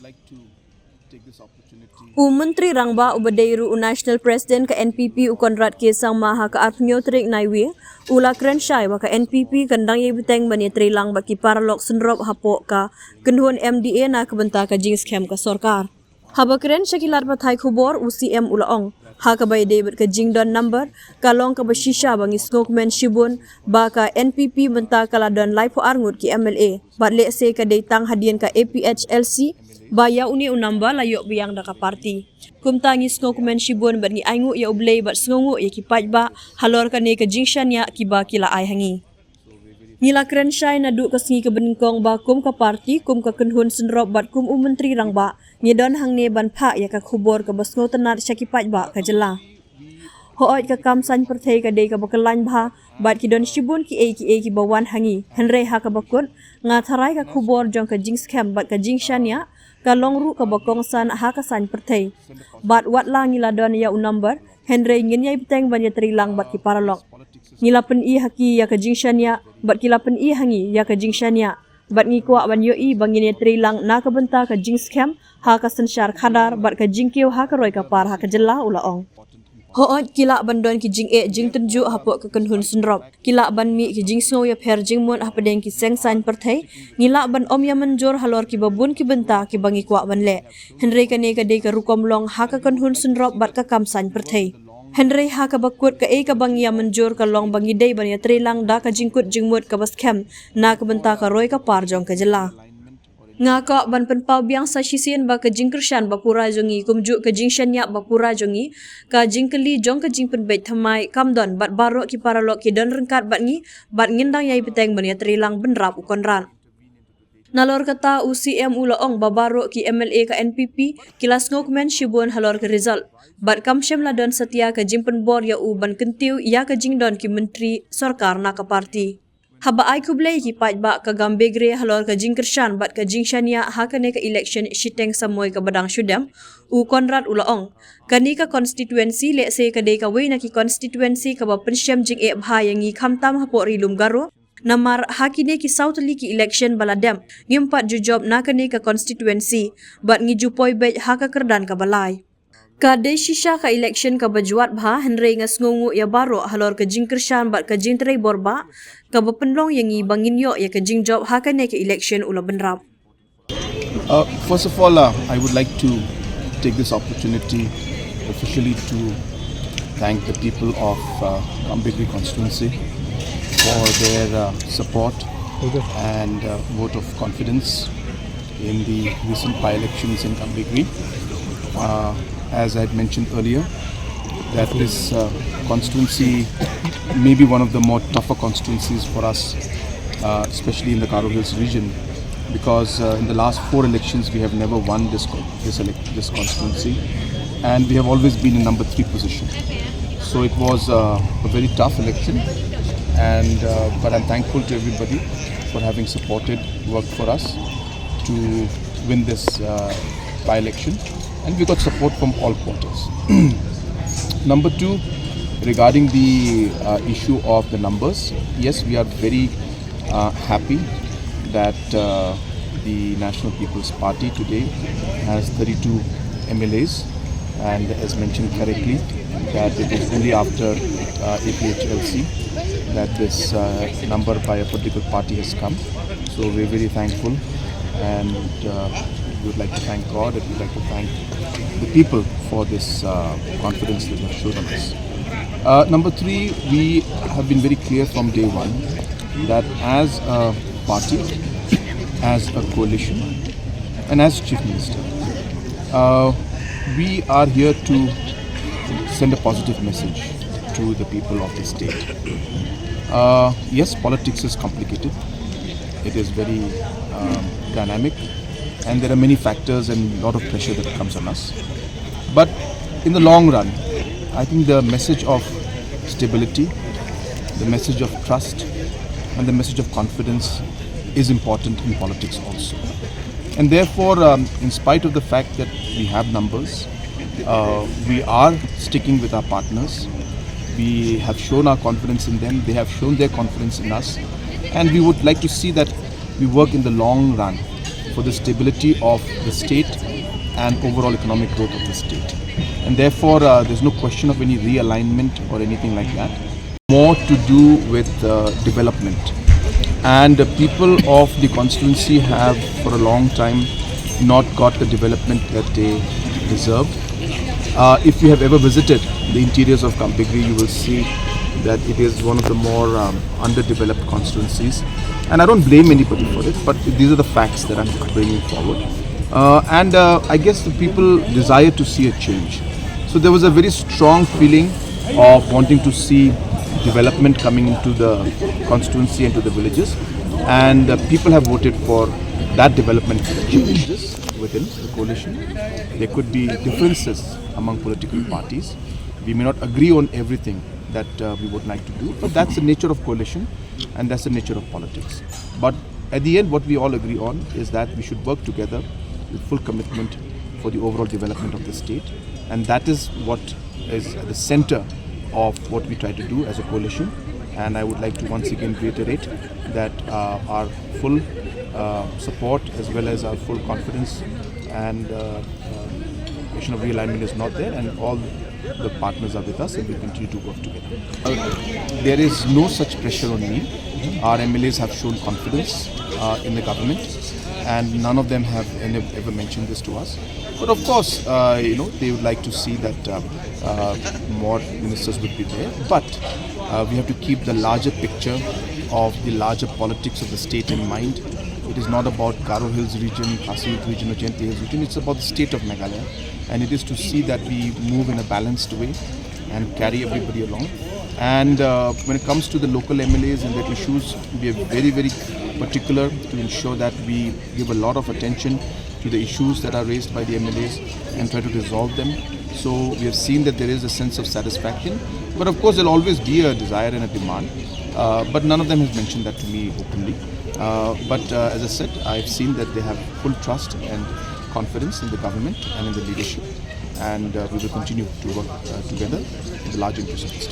like to take this opportunity. Menteri Rangba Ubadairu National President ke NPP Conrad ke sang maha ke artnyo trik naiwi ula kren syai wa ke NPP kendang ye bteng ban iatreilang baki paralok synrop hapok ka kenhuan MDA na kebenta ka jing scam ka sorkar. Haba kren syakilat pathai khubor UCM ulaong ha ka bay David ka jing don number kalong ka basisha bangi skokmen shibun ba ka NPP benta kala don lai po arngut ki MLA bat le se ka deitang hadian ka APHLC baya uni unamba layok biang daka parti. Kumtangi skokmen shibun bat ngi aingu ya ublay bat sngongu ya kipaj ba halor ka ne ka jingshan ya kiba kila ay hangi. Nila kren syai na duk kasingi ke benengkong ba kum ka parti kum ka kenhun synrop bat kum menteri rangba ngidon hang ne ban pha ya ka khubor ka basngo tenat syakipaj ba ka jela. Hooj ka kamsan perthai ka dei ka bakalan bha bat ki don shibun ki ki bawan hangi henre ha ka bakut nga tharai ka khubor jong ka jing scam bat ka jing shania ka longru ka bakong san ha ka san perthai bat wat la ngila don ya unumber henre ngin yai bteng ban iatreilang bat ki paralok ngila pen I haki ya ka jing shania bat kila pen I hangi ya ka jing shania bat ngi kwa ban yo I bangin iatreilang na ka benta ka jing scam ha ka sanshar khadar bat ka jing kiu ha ka roi ka par ha ka jela ulaong. Hooj kila ban don ki jing jing tenju hapok ke kenhun synrop kila ban mi ki jing sngo ya pher jing mon hapadeng ki seng san perthai ngila ban om ya menjor halor ki babun ki benta ki bangi kwa ban le henry ka ne ka de ka rukom long ha ka kenhun synrop bat ka kam san perthai henry ha ka bakut ka ka bangi ya menjor ka long bangi dei ban iatreilang da ka jingkut jingmut ka bas kem na ka benta ka roi ka par jong ka jela. Nga ka ban penpau biang sa shisien ba ka jing kershan ba pura jongi kumjuk ka jing shanya ba pura jongi ka jing keli jong ka jing penbet thamai kamdon bat baro ki paralok ki don rengkat bat ngi bat ngindang yai peteng ban iatreilang benrap Conrad. Nalor kata UCM ulaong babaro ki MLA ka NPP kilas ngokmen shibun halor ke result bat kamshem la don setia ka jing penbor ya u ban kentiu ya ka jing don ki menteri sorkar na ka parti. Haba ai kublai ki paj ba ka gambegre halor ka jing kershan bat ka jing shania ha ka ne ka election shiteng samoy ka badang syudam Conrad ulaong kani ka constituency le se ka de ka we na ki constituency ka ba pensyam jing bha yang ngi khamtam hapo rilum garo namar hakine ki southly ki election baladam ngimpat jujob na ka ne ka constituency bat ngi jupoi bej ha ka kerdan ka balai. Ka de shisha ka election ka bajuat bha henry ngas ngungu ya baro halor ka jing kershan bat ka jing trei borba ka bapenlong yang i bangin yo ya ka jing job ha ka ne ka election ula benrap. First of all, I would like to take this opportunity officially to thank the people of Gambegri constituency for their support and vote of confidence in the recent by-elections in Gambegri. As I had mentioned earlier, that this constituency may be one of the more tougher constituencies for us, especially in the Karo Hills region, because in the last 4 elections we have never won this constituency, and we have always been in number 3 position. So it was a very tough election, and but I'm thankful to everybody for having worked for us to win this by-election. And we got support from all quarters. Number 2, regarding the issue of the numbers, yes, we are very happy that the National People's Party today has 32 MLAs, and as mentioned correctly, that it is only after APHLC that this number by a political party has come. So we're very thankful, and we would like to thank God, and we would like to thank the people for this confidence that they have shown on us. Number 3, we have been very clear from day one that as a party, as a coalition, and as Chief Minister, we are here to send a positive message to the people of the state. Yes, politics is complicated. It is very dynamic, and there are many factors and a lot of pressure that comes on us. But in the long run, I think the message of stability, the message of trust, and the message of confidence is important in politics also. And therefore, in spite of the fact that we have numbers, we are sticking with our partners. We have shown our confidence in them, they have shown their confidence in us, and we would like to see that we work in the long run for the stability of the state and overall economic growth of the state. And therefore, there's no question of any realignment or anything like that. More to do with development. And the people of the constituency have for a long time not got the development that they deserve. If you have ever visited the interiors of Kampigri, you will see that it is one of the more underdeveloped constituencies. And I don't blame anybody for it, but these are the facts that I'm bringing forward. I guess the people desire to see a change. So there was a very strong feeling of wanting to see development coming into the constituency and to the villages. And people have voted for that development changes within the coalition. There could be differences among political parties. We may not agree on everything that we would like to do, but that's the nature of coalition and that's the nature of politics. But at the end, what we all agree on is that we should work together with full commitment for the overall development of the state, and that is what is at the center of what we try to do as a coalition. And I would like to once again reiterate that our full support as well as our full confidence and question of realignment is not there, and all the partners are with us and we continue to work together. There is no such pressure on me. Our MLAs have shown confidence in the government, and none of them have ever mentioned this to us. But of course, they would like to see that more ministers would be there. But we have to keep the larger picture of the larger politics of the state in mind. It is not about Garo Hills region, Khasi Hills region or Jaintia Hills region. It's about the state of Meghalaya. And it is to see that we move in a balanced way and carry everybody along. And when it comes to the local MLAs and their issues, we are very, very particular to ensure that we give a lot of attention to the issues that are raised by the MLAs and try to resolve them. So we have seen that there is a sense of satisfaction. But of course, there will always be a desire and a demand. But none of them has mentioned that to me openly. But as I said, I've seen that they have full trust and confidence in the government and in the leadership. And we will continue to work together in the large interest of the state.